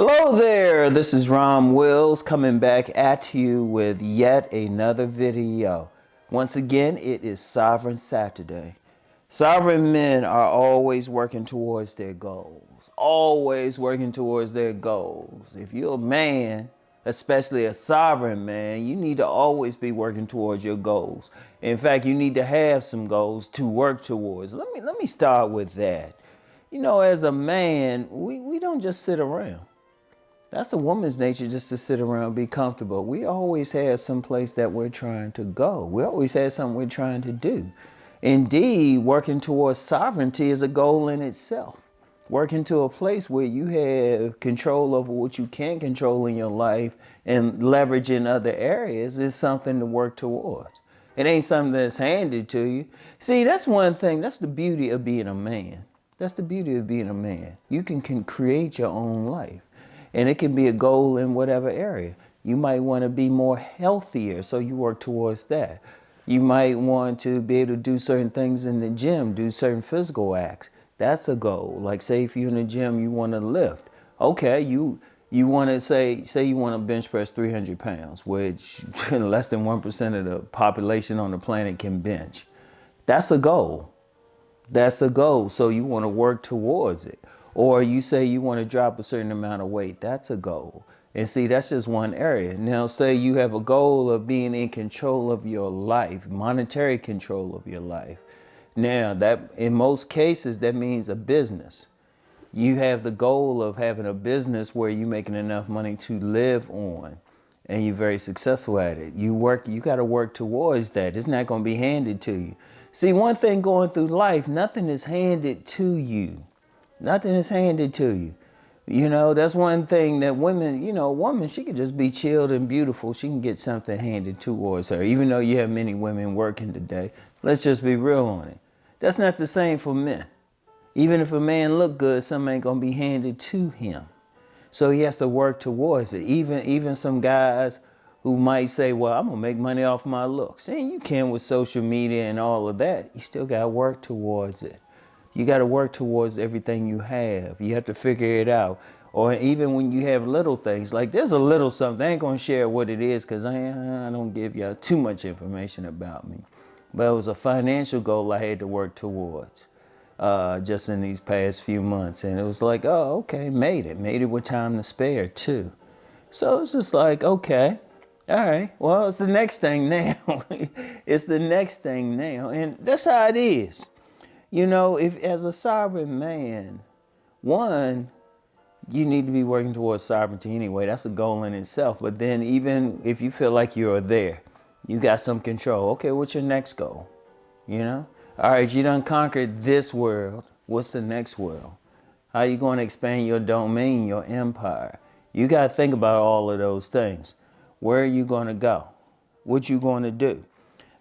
Hello there, this is Rom Wills coming back at you with yet another video. Once again, it is Sovereign Saturday. Sovereign men are always working towards their goals. Always working towards their goals. If you're a man, especially a sovereign man, you need to always be working towards your goals. In fact, you need to have some goals to work towards. Let me start with that. You know, as a man, we don't just sit around. That's a woman's nature, just to sit around and be comfortable. We always have some place that we're trying to go. We always have something we're trying to do. Indeed, working towards sovereignty is a goal in itself. Working to a place where you have control over what you can control in your life and leverage in other areas is something to work towards. It ain't something that's handed to you. See, that's one thing. That's the beauty of being a man. That's the beauty of being a man. You can create your own life. And it can be a goal in whatever area. You might want to be more healthier, so you work towards that. You might want to be able to do certain things in the gym, do certain physical acts. That's a goal. Like say if you're in the gym, you want to lift. Okay, you want to say you want to bench press 300 pounds, which less than 1% of the population on the planet can bench. That's a goal. That's a goal. So you want to work towards it. Or you say you want to drop a certain amount of weight. That's a goal. And see, that's just one area. Now, say you have a goal of being in control of your life, monetary control of your life. Now, that in most cases, that means a business. You have the goal of having a business where you're making enough money to live on and you're very successful at it. You got to work towards that. It's not going to be handed to you. See, one thing going through life, nothing is handed to you. Nothing is handed to you. You know, that's one thing that women, a woman, she could just be chilled and beautiful. She can get something handed towards her, even though you have many women working today. Let's just be real on it. That's not the same for men. Even if a man look good, something ain't going to be handed to him. So he has to work towards it. Even some guys who might say, well, I'm going to make money off my looks. And you can with social media and all of that. You still got to work towards it. You got to work towards everything you have. You have to figure it out. Or even when you have little things, like there's a little something, I ain't going to share what it is because I don't give y'all too much information about me. But it was a financial goal I had to work towards just in these past few months. And it was like, oh, okay, made it with time to spare too. So it's just like, okay, all right, well, it's the next thing now. It's the next thing now. And that's how it is. You know, if as a sovereign man, one, you need to be working towards sovereignty anyway. That's a goal in itself. But then even if you feel like you're there, you got some control. Okay, what's your next goal? You know? All right, you done conquered this world. What's the next world? How you going to expand your domain, your empire? You got to think about all of those things. Where are you going to go? What you going to do?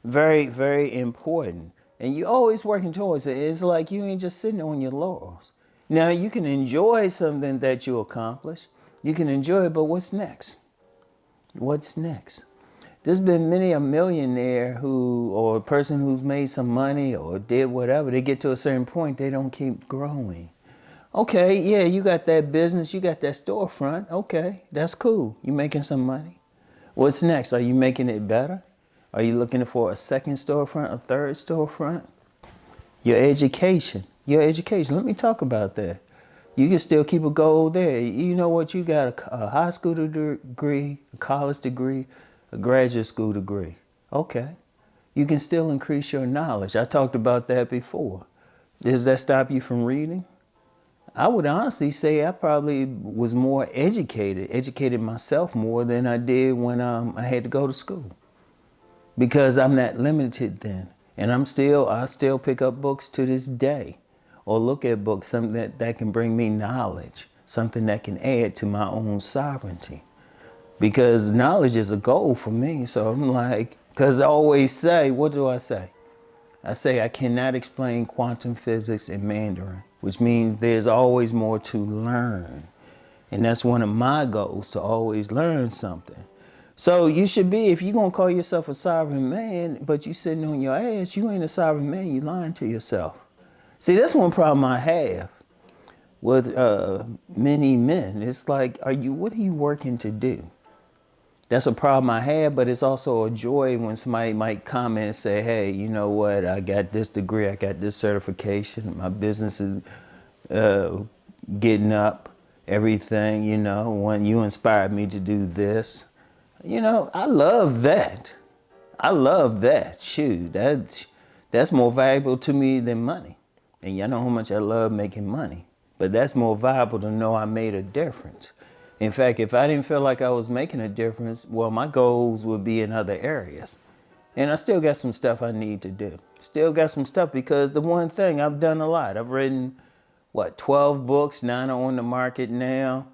Very, very important. And you're always working towards it. It's like you ain't just sitting on your laurels. Now, you can enjoy something that you accomplish. You can enjoy it, but what's next? What's next? There's been many a millionaire or a person who's made some money or did whatever. They get to a certain point, they don't keep growing. Okay, yeah, you got that business, you got that storefront. Okay, that's cool. You're making some money. What's next? Are you making it better? Are you looking for a second storefront, a third storefront? Your education. Let me talk about that. You can still keep a goal there. You know what? You got a high school degree, a college degree, a graduate school degree. Okay. You can still increase your knowledge. I talked about that before. Does that stop you from reading? I would honestly say I probably was more educated myself more than I did when I had to go to school. Because I'm not limited then. And I still pick up books to this day or look at books, something that can bring me knowledge, something that can add to my own sovereignty. Because knowledge is a goal for me. So I'm like, because I always say, what do I say? I say I cannot explain quantum physics in Mandarin, which means there's always more to learn. And that's one of my goals, to always learn something. So you should be, if you're going to call yourself a sovereign man, but you sitting on your ass, you ain't a sovereign man, you lying to yourself. See, that's one problem I have. with many men. It's like, what are you working to do? That's a problem I have, but it's also a joy when somebody might comment and say, hey, you know what, I got this degree, I got this certification, my business is getting up, everything, when you inspired me to do this. I love that. I love that. Shoot, that's more valuable to me than money. And y'all know how much I love making money. But that's more valuable to know I made a difference. In fact, if I didn't feel like I was making a difference, well, my goals would be in other areas. And I still got some stuff I need to do. Still got some stuff, because the one thing, I've done a lot. I've written, 12 books, 9 are on the market now.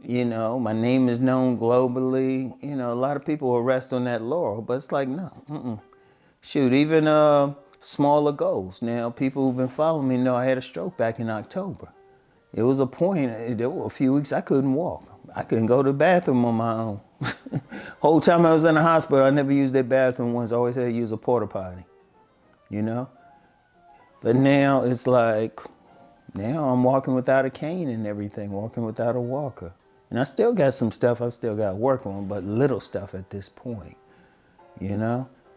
My name is known globally. A lot of people will rest on that laurel, but it's like, no, Shoot, even smaller goals. Now, people who've been following me know I had a stroke back in October. It was a point, there were a few weeks I couldn't walk. I couldn't go to the bathroom on my own. Whole time I was in the hospital, I never used that bathroom once. I always had to use a porta potty, But now it's like, now I'm walking without a cane and everything, walking without a walker. And I still got some stuff I still got to work on, but little stuff at this point,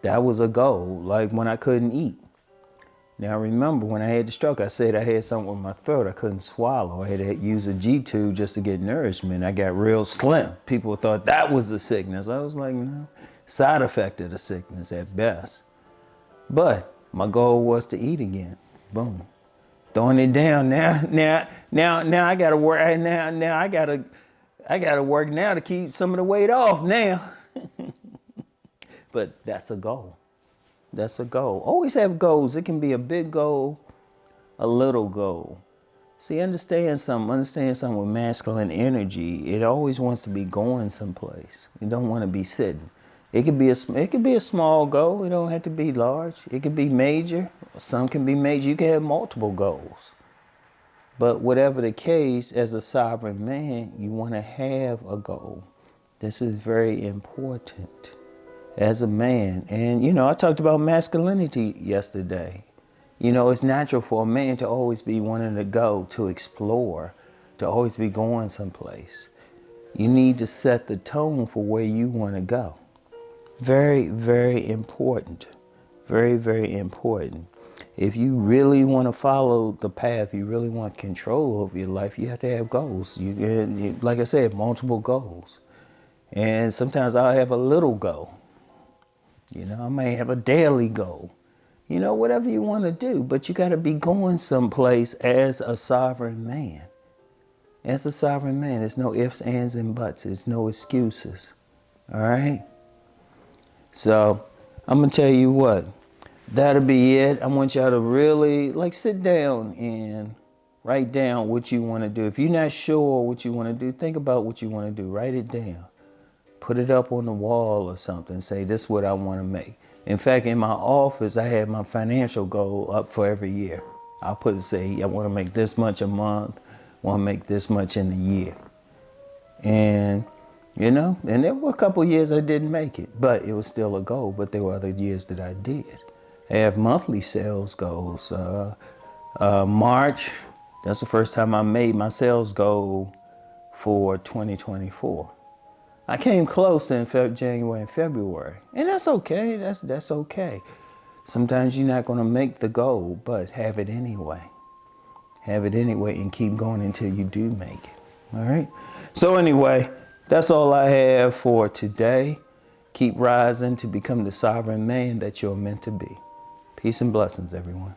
That was a goal, like when I couldn't eat. Now, remember, when I had the stroke, I said I had something with my throat. I couldn't swallow. I had to use a G-tube just to get nourishment. I got real slim. People thought that was a sickness. I was like, no, side effect of the sickness at best. But my goal was to eat again. Boom. Throwing it down now I gotta work. Now I gotta work now to keep some of the weight off now. But that's a goal. That's a goal. Always have goals. It can be a big goal, a little goal. See, understand something with masculine energy. It always wants to be going someplace. You don't want to be sitting. It could be a small goal. It don't have to be large. It could be major. Some can be major. You can have multiple goals. But whatever the case, as a sovereign man, you want to have a goal. This is very important. As a man. And, I talked about masculinity yesterday. It's natural for a man to always be wanting to go, to explore, to always be going someplace. You need to set the tone for where you want to go. Very, very important. Very, very important. If you really want to follow the path, you really want control over your life, you have to have goals. Like I said, multiple goals. And sometimes I'll have a little goal. I may have a daily goal, whatever you want to do, but you got to be going someplace as a sovereign man. As a sovereign man, there's no ifs, ands, and buts. There's no excuses. All right? So I'm going to tell you what, that'll be it. I want y'all to really sit down and write down what you want to do. If you're not sure what you want to do, think about what you want to do. Write it down. Put it up on the wall or something. Say, this is what I want to make. In fact, in my office, I have my financial goal up for every year. I'll say, I want to make this much a month, want to make this much in a year. And, and there were a couple of years I didn't make it, but it was still a goal. But there were other years that I did. I have monthly sales goals. March, that's the first time I made my sales goal for 2024. I came close in January and February, and that's okay. That's okay. Sometimes you're not going to make the goal, but have it anyway. Have it anyway and keep going until you do make it. All right? So anyway, that's all I have for today. Keep rising to become the sovereign man that you're meant to be. Peace and blessings, everyone.